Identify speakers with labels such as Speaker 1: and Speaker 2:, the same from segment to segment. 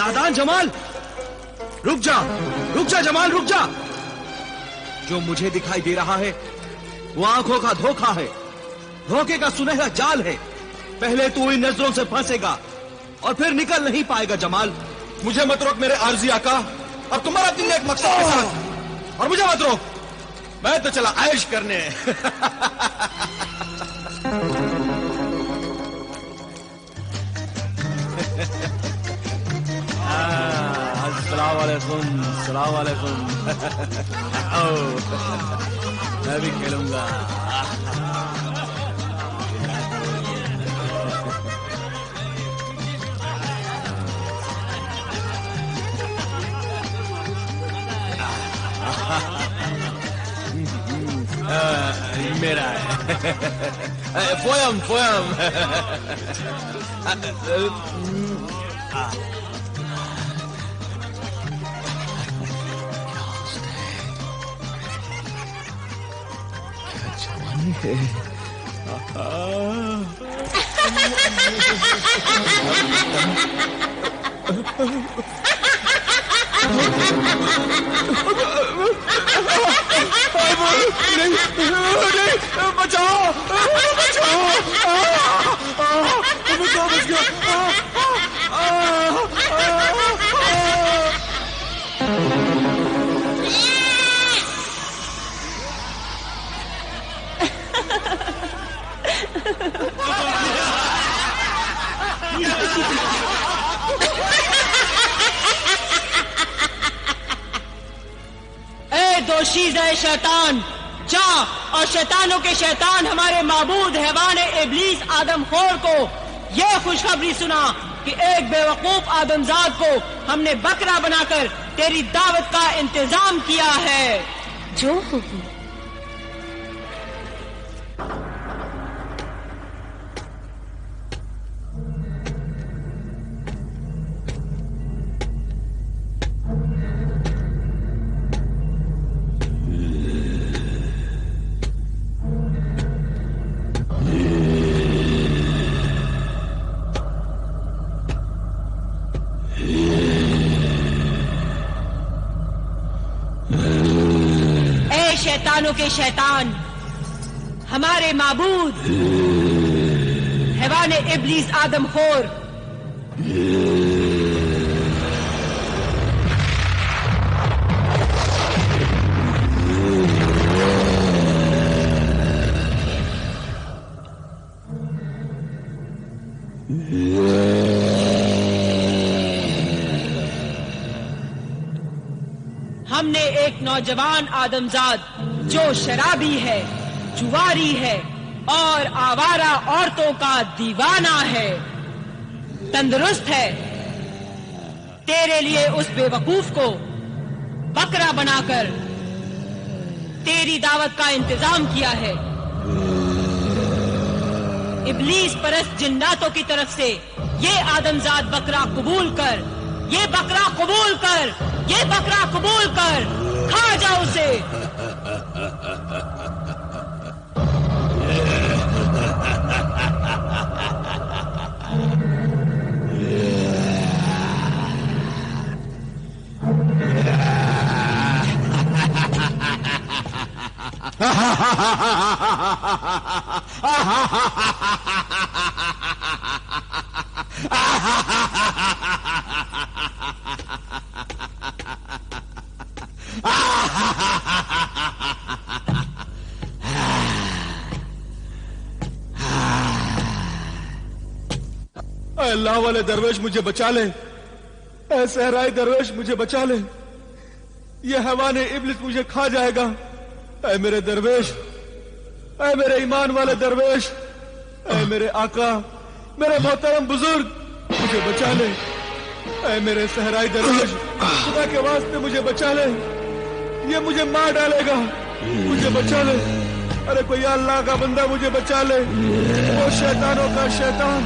Speaker 1: नादान जमाल, रुक जा जमाल, रुक जा। जो मुझे दिखाई दे रहा है वो आंखों का धोखा है, धोखे का सुनहरा जाल है। पहले तू इन नजरों से फंसेगा और फिर निकल नहीं पाएगा जमाल।
Speaker 2: मुझे मत रोक मेरे आर्जी आका, अब तुम्हारा दिन एक मकसद के साथ, और मुझे मत रोक, मैं तो चला ऐश करने।
Speaker 1: अस्सलाम वालेकुम, अस्सलाम वालेकुम। मैं भी खेलूंगा। मेरा है। Poem poem. क्या जवानी है। नहीं, बचाओ, बचाओ, बच गया।
Speaker 3: दोशीज़े शैतान, जा और शैतानों के शैतान हमारे माबूद हैवान इब्लीस आदमखोर को यह खुशखबरी सुना कि एक बेवकूफ आदमजाद को हमने बकरा बनाकर तेरी दावत का इंतजाम किया है।
Speaker 4: जो हुक्म।
Speaker 3: शैतानों के शैतान हमारे माबूद हैवान इब्लीस आदमखोर, हमने एक नौजवान आदमजाद जो शराबी है, जुआरी है और आवारा औरतों का दीवाना है, तंदुरुस्त है, तेरे लिए उस बेवकूफ को बकरा बनाकर तेरी दावत का इंतजाम किया है। इब्लीस परस्त जिन्नातों की तरफ से ये आदमजाद बकरा कबूल कर, ये बकरा कबूल कर, ये बकरा कबूल कर, खा जा उसे।
Speaker 2: अल्लाह वाले दरवेश मुझे बचा ले, ऐ सहराई दरवेश मुझे बचा ले, ये हैवान इब्लिस मुझे खा जाएगा। ऐ मेरे दरवेश, ऐ मेरे ईमान वाले दरवेश, ऐ मेरे आका, मेरे मोहतरम बुजुर्ग, मुझे बचा ले। ऐ मेरे सहराई दरवेश, खुदा के वास्ते मुझे बचा ले, ये मुझे मार डालेगा, मुझे बचा ले। अरे कोई अल्लाह का बंदा मुझे बचा ले, वो शैतानों का शैतान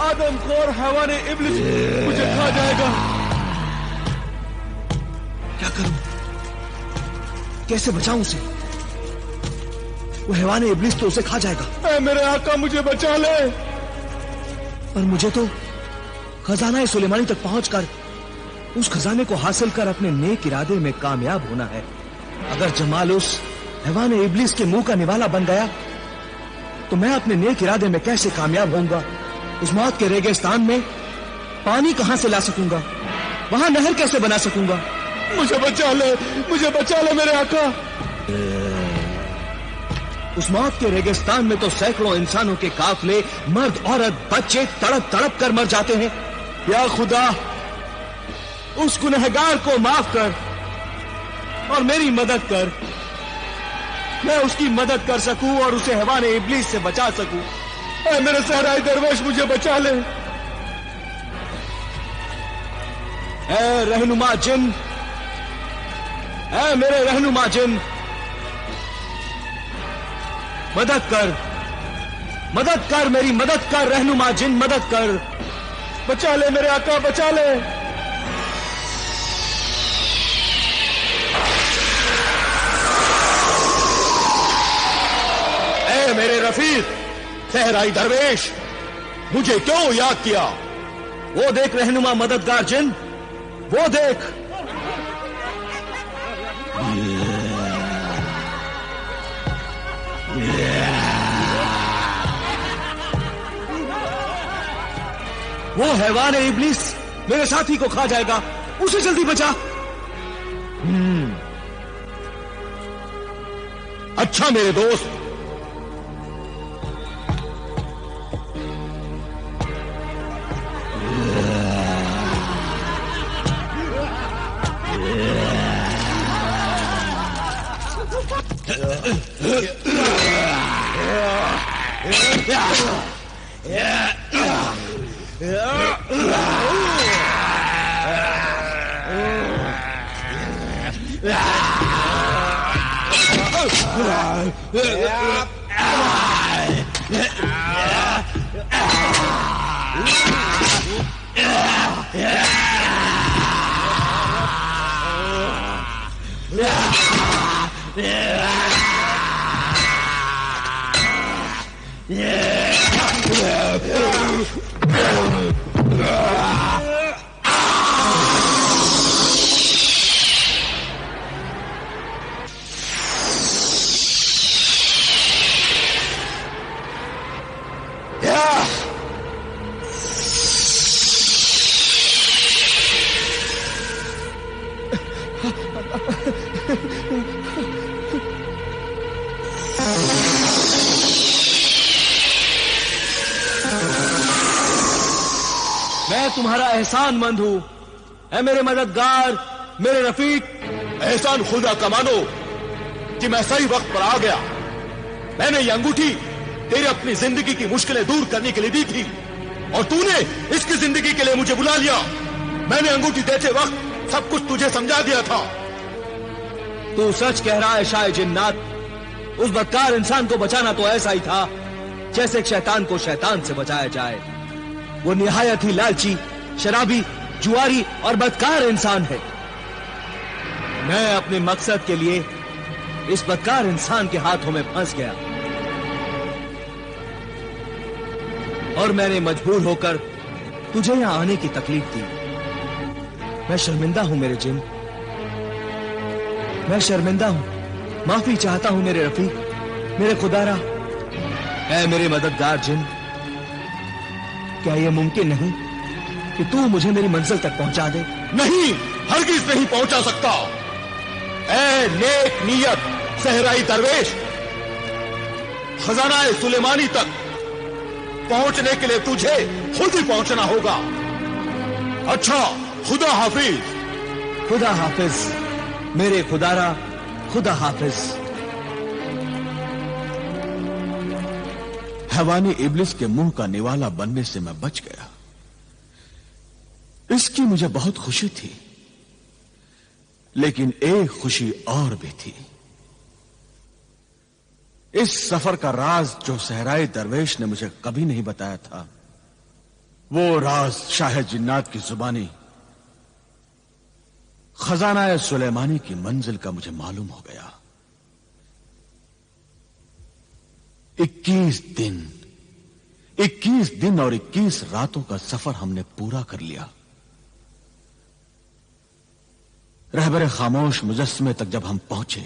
Speaker 2: आदमखोर हैवान इब्लिस मुझे खा जाएगा।
Speaker 1: क्या करूं, कैसे बचाऊं उसे? वो हैवान इब्लिस तो उसे खा जाएगा।
Speaker 2: ऐ मेरे आका मुझे बचा ले।
Speaker 1: पर मुझे तो खजाना सुलेमानी तक पहुंचकर उस खजाने को हासिल कर अपने नेक इरादे में कामयाब होना है। अगर जमाल उस हैवान इब्लिस के मुंह का निवाला बन गया तो मैं अपने नेक इरादे में कैसे कामयाब होऊंगा? उस मौत के रेगिस्तान में पानी कहां से ला सकूंगा? वहां नहर कैसे बना सकूंगा?
Speaker 2: मुझे बचा ले मेरे आका।
Speaker 1: उस मौत के रेगिस्तान में तो सैकड़ों इंसानों के काफले, मर्द औरत बच्चे तड़प तड़प कर मर जाते हैं। या खुदा, उस गुनहगार को माफ कर और मेरी मदद कर। मैं उसकी मदद कर सकूं और उसे हैवान इब्लिस से बचा सकूं।
Speaker 2: ऐ मेरे सहराई दरवेश, मुझे बचा ले।
Speaker 1: ऐ रहनुमा जिन, ऐ मेरे रहनुमा जिन, मदद कर, मेरी मदद कर। रहनुमा जिन, मदद कर।
Speaker 2: बचा ले मेरे आका, बचा ले।
Speaker 4: ऐ मेरे रफीक सहराई दरवेश, मुझे क्यों याद किया?
Speaker 1: वो देख रहनुमा मददगार जिन, वो देख। वो हैवान इब्लिस मेरे साथी को खा जाएगा, उसे जल्दी बचा।
Speaker 4: अच्छा मेरे दोस्त,
Speaker 1: मैं तुम्हारा एहसानमंद हूं, ऐ मेरे मददगार, मेरे रफीक।
Speaker 4: एहसान खुदा का मानो कि मैं सही वक्त पर आ गया। मैंने ये अंगूठी तेरे अपनी जिंदगी की मुश्किलें दूर करने के लिए दी थी और तूने इसकी जिंदगी के लिए मुझे बुला लिया। मैंने अंगूठी देते वक्त सब कुछ तुझे समझा दिया था।
Speaker 1: तू सच कह रहा है शाह जिन्नात। उस बदकार इंसान को बचाना तो ऐसा ही था जैसे एक शैतान को शैतान से बचाया जाए। वो निहायत ही लालची, शराबी, जुआरी और बदकार इंसान है। मैं अपने मकसद के लिए इस बदकार इंसान के हाथों में फंस गया और मैंने मजबूर होकर तुझे यहां आने की तकलीफ दी। मैं शर्मिंदा हूं मेरे जिन, मैं शर्मिंदा हूं। माफी चाहता हूं मेरे रफीक, मेरे खुदारा। ऐ मेरे मददगार जिन, क्या यह मुमकिन नहीं कि तू मुझे मेरी मंजिल तक पहुंचा दे?
Speaker 4: नहीं, हरगिज नहीं पहुंचा सकता। ऐ नेक नियत सहराई दरवेश, खजाना सुलेमानी तक पहुंचने के लिए तुझे खुद ही पहुंचना होगा। अच्छा, खुदा हाफिज।
Speaker 1: खुदा हाफिज मेरे खुदारा, खुदा हाफिज।
Speaker 4: हैवानी इब्लिस के मुंह का निवाला बनने से मैं बच गया। इसकी मुझे बहुत खुशी थी, लेकिन एक खुशी और भी थी। इस सफर का राज जो सहराई दरवेश ने मुझे कभी नहीं बताया था, वो राज शाह जिन्नात की जुबानी खजाना सुलेमानी की मंजिल का मुझे मालूम हो गया। 21 दिन और 21 रातों का सफर हमने पूरा कर लिया।
Speaker 2: रहबर खामोश मुजस्समे तक जब हम पहुंचे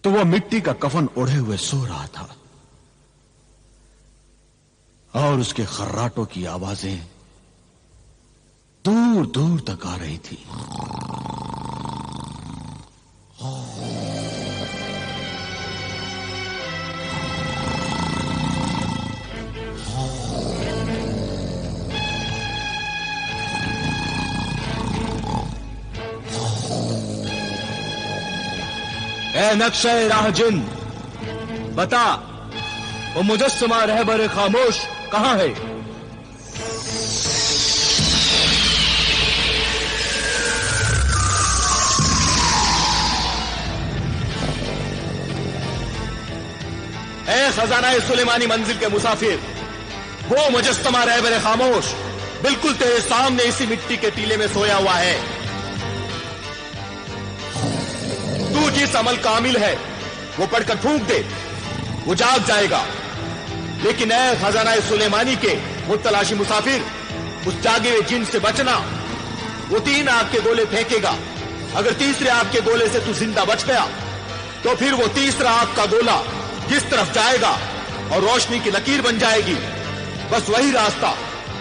Speaker 2: तो वह मिट्टी का कफन ओढ़े हुए सो रहा था और उसके खर्राटों की आवाजें दूर दूर तक आ रही थी।
Speaker 1: ए नक्शे राह जिन, बता वो मुजस्समा रहबर खामोश कहां है?
Speaker 4: ए खजाना सुलेमानी मंजिल के मुसाफिर, वो मुजस्समा रहबर खामोश बिल्कुल तेरे सामने इसी मिट्टी के टीले में सोया हुआ है। तू जिस अमल का आमिल है वो पढ़कर फूंक दे, वो जाग जाएगा। लेकिन ए खजाना सुलेमानी के मुतलाशी मुसाफिर, उस जागे हुए जिन से बचना। वो 3 आग के गोले फेंकेगा। अगर तीसरे आग के गोले से तू जिंदा बच गया तो फिर वो तीसरा आग का गोला जिस तरफ जाएगा और रोशनी की लकीर बन जाएगी, बस वही रास्ता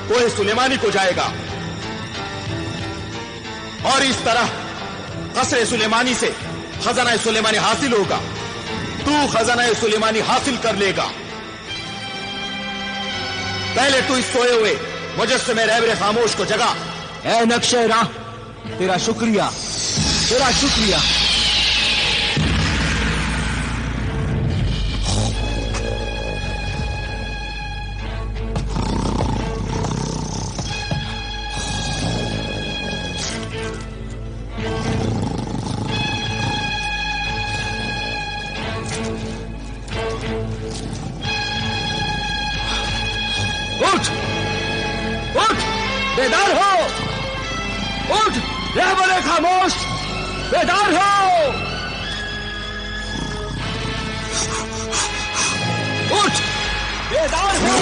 Speaker 4: कोहे सुलेमानी को जाएगा। और इस तरह कसरे सुलेमानी से खजाना सुलेमानी हासिल होगा। तू खजाना सुलेमानी हासिल कर लेगा। पहले तू इस सोए हुए मुजस्समे रहबर खामोश को जगा।
Speaker 1: ए नक्शे राह, तेरा शुक्रिया, तेरा शुक्रिया। उठ, उठ, बेदार हो, उठ, रहबर खामोश, बेदार हो, उठ, बेदार हो।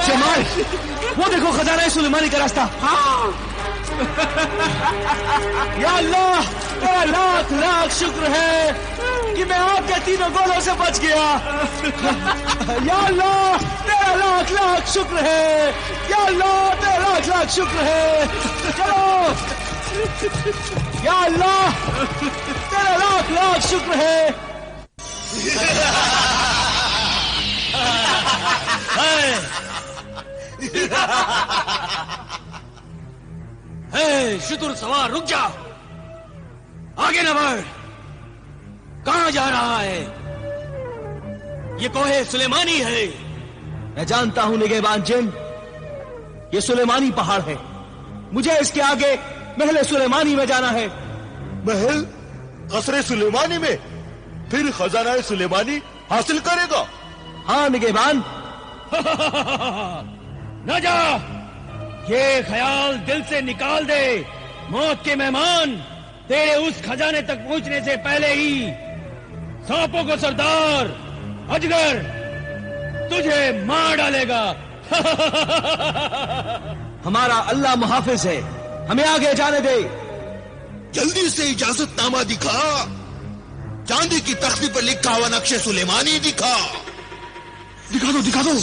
Speaker 1: जमाल, वो देखो खजाना सुलेमानी का रास्ता। या अल्लाह, तेरा लाख लाख शुक्र है कि मैं आपके तीनों गोलों से बच गया। या अल्लाह, तेरा लाख लाख शुक्र है। या अल्लाह, तेरा लाख लाख शुक्र है। चलो, या अल्लाह, तेरा लाख लाख शुक्र है। शुतुर सवार, रुक जा, आगे न बढ़। कहां जा रहा है? ये कोहे सुलेमानी है। मैं जानता हूं निगहबान जिन, ये सुलेमानी पहाड़ है। मुझे इसके आगे महल सुलेमानी में जाना है।
Speaker 4: महल कसरे सुलेमानी में? फिर खजाना सुलेमानी हासिल करेगा?
Speaker 1: हाँ निगहबान।
Speaker 3: न जा, ये ख्याल दिल से निकाल दे। मौत के मेहमान तेरे उस खजाने तक पहुंचने से पहले ही सांपों को सरदार अजगर तुझे मार डालेगा।
Speaker 1: हमारा अल्लाह मुहाफिज है, हमें आगे जाने दे।
Speaker 5: जल्दी से इजाजतनामा दिखा। चांदी की तख्ती पर लिखा हुआ नक्शे सुलेमानी दिखा।
Speaker 2: दिखा दो, दिखा दो।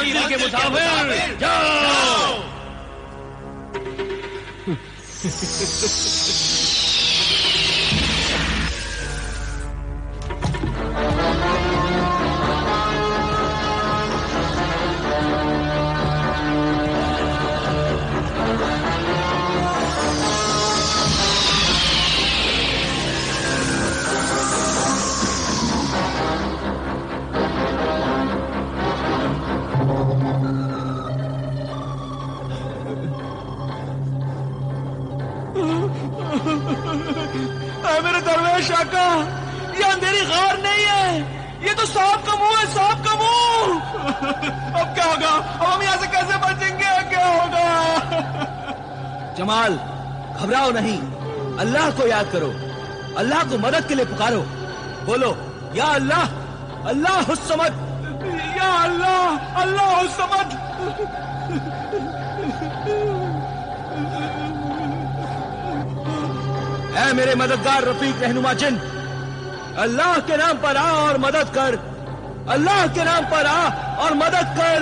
Speaker 1: मंजिल के मुसाफिर जाओ।
Speaker 2: मेरे दरवेश आका, ये अंधेरी गार नहीं है, ये तो सांप का मुंह है, सांप का मुंह। अब क्या होगा? अब हम यहाँ से कैसे बचेंगे? क्या होगा?
Speaker 1: जमाल, घबराओ नहीं, अल्लाह को याद करो, अल्लाह को मदद के लिए पुकारो। बोलो या अल्लाह, अल्लाह हुस्समद,
Speaker 2: या अल्लाह, अल्लाह हुस्समद।
Speaker 1: ऐ मेरे मददगार रफीक रहनुमा जिन, अल्लाह के नाम पर आ और मदद कर, अल्लाह के नाम पर आ और मदद कर।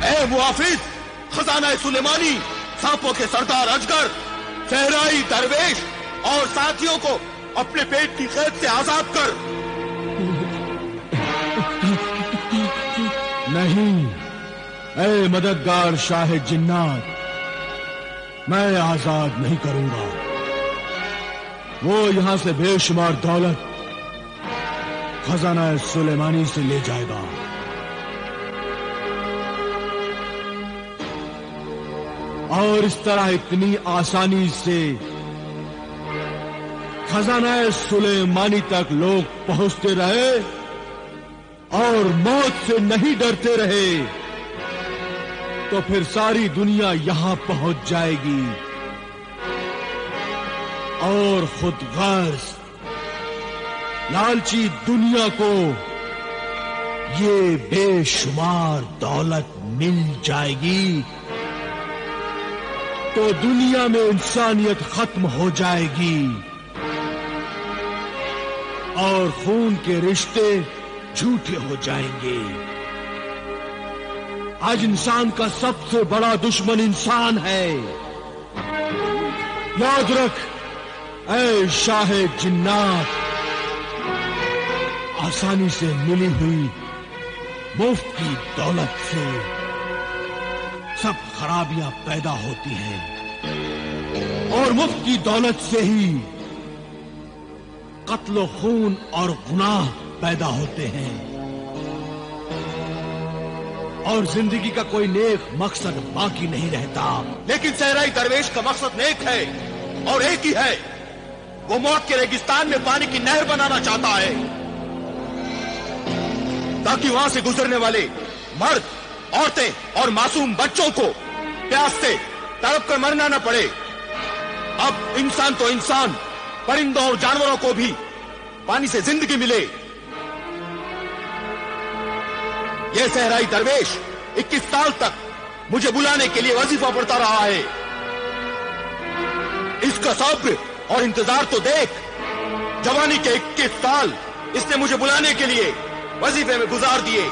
Speaker 4: ऐ मुआफिज, खजाना सुलेमानी, सांपों के सरदार अजगर, सहराई दरवेश और साथियों को अपने पेट की कैद से आजाद कर।
Speaker 2: नहीं, ऐ मददगार शाह जिन्नात, मैं आजाद नहीं करूंगा। वो यहां से बेशुमार दौलत खजाना सुलेमानी से ले जाएगा। और इस तरह इतनी आसानी से खजाना सुलेमानी तक लोग पहुंचते रहे और मौत से नहीं डरते रहे, तो फिर सारी दुनिया यहां पहुंच जाएगी और खुद गर्ज लालची दुनिया को ये बेशुमार दौलत मिल जाएगी, तो दुनिया में इंसानियत खत्म हो जाएगी और खून के रिश्ते झूठे हो जाएंगे। आज इंसान का सबसे बड़ा दुश्मन इंसान है। याद रख ऐ शाह जिन्नात, आसानी से मिली हुई मुफ्त की दौलत से सब खराबियां पैदा होती हैं और मुफ्त की दौलत से ही कत्ल खून और गुनाह पैदा होते हैं और जिंदगी का कोई नेक मकसद बाकी नहीं रहता।
Speaker 4: लेकिन सहराई दरवेश का मकसद नेक है और एक ही है, वो मौत के रेगिस्तान में पानी की नहर बनाना चाहता है ताकि वहां से गुजरने वाले मर्द, औरतें और मासूम बच्चों को प्यास से तड़प कर मरना न पड़े। अब इंसान तो इंसान, परिंदों और जानवरों को भी पानी से जिंदगी मिले। यह सहराई दरवेश 21 साल तक मुझे बुलाने के लिए वजीफा पढ़ता रहा है। इसका सब्र और इंतजार तो देख। जवानी के 21 साल इसने मुझे बुलाने के लिए वजीफे में गुजार दिए।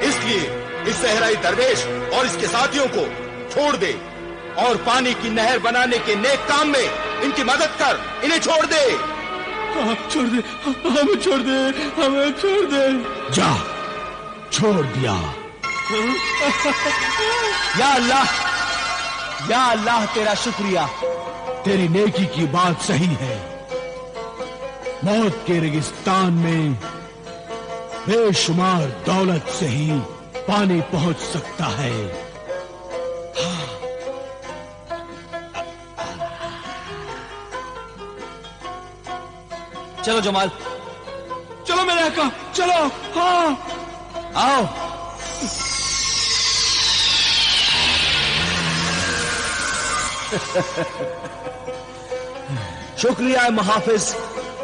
Speaker 4: इसलिए इस सहराई दरवेश और इसके साथियों को छोड़ दे और पानी की नहर बनाने के नेक काम में इनकी मदद कर। इन्हें छोड़ दे।
Speaker 2: छोड़ दे, हमें छोड़ दे, हमें छोड़ दे। जा, छोड़ दिया।
Speaker 1: या अल्लाह, या अल्लाह तेरा शुक्रिया।
Speaker 2: तेरी नेकी की बात सही है। मौत के रेगिस्तान में बेशुमार दौलत से ही पानी पहुंच सकता है।
Speaker 1: चलो जमाल,
Speaker 2: चलो मेरे आका, चलो। हाँ,
Speaker 1: आओ। शुक्रिया मुहाफिज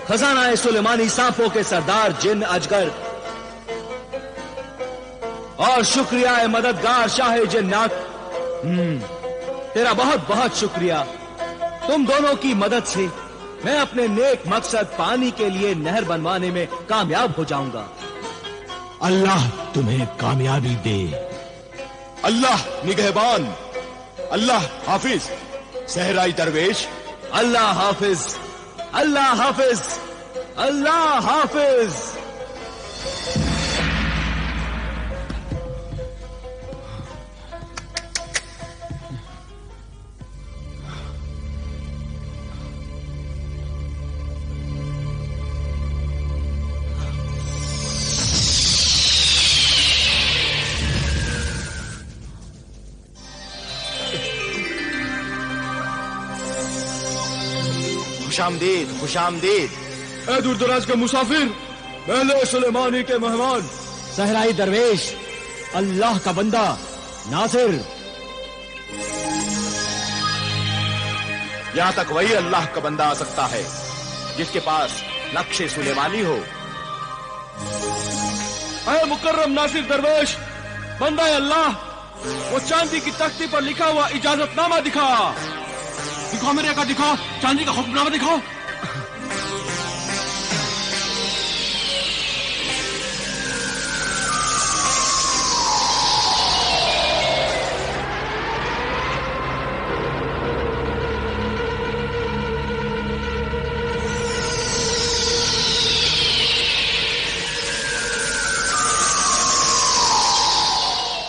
Speaker 1: खजाना सुलेमानी, सांपों के सरदार जिन अजगर, और शुक्रिया मददगार शाह जिन्नात। तेरा बहुत बहुत शुक्रिया। तुम दोनों की मदद से मैं अपने नेक मकसद पानी के लिए नहर बनवाने में कामयाब हो जाऊंगा।
Speaker 5: अल्लाह तुम्हें कामयाबी दे।
Speaker 4: अल्लाह निगहबान, अल्लाह हाफिज। सहराई दरवेश,
Speaker 1: अल्लाह हाफिज, अल्लाह हाफिज, अल्लाह हाफिज।
Speaker 4: खुशामदीद, खुशामदीद।
Speaker 2: ए दूर दराज के मुसाफिर, महल सुलेमानी के मेहमान,
Speaker 6: सहराई दरवेश, अल्लाह का बंदा नासिर।
Speaker 4: यहां तक वही अल्लाह का बंदा आ सकता है जिसके पास नक्शे सुलेमानी हो।
Speaker 2: ए मुकर्रम नासिर दरवेश, बंदा अल्लाह, वो चांदी की तख्ती पर लिखा हुआ इजाजतनामा दिखा। दिखाओ मेरे का, दिखाओ चांदी का हुक्मनामा दिखाओ।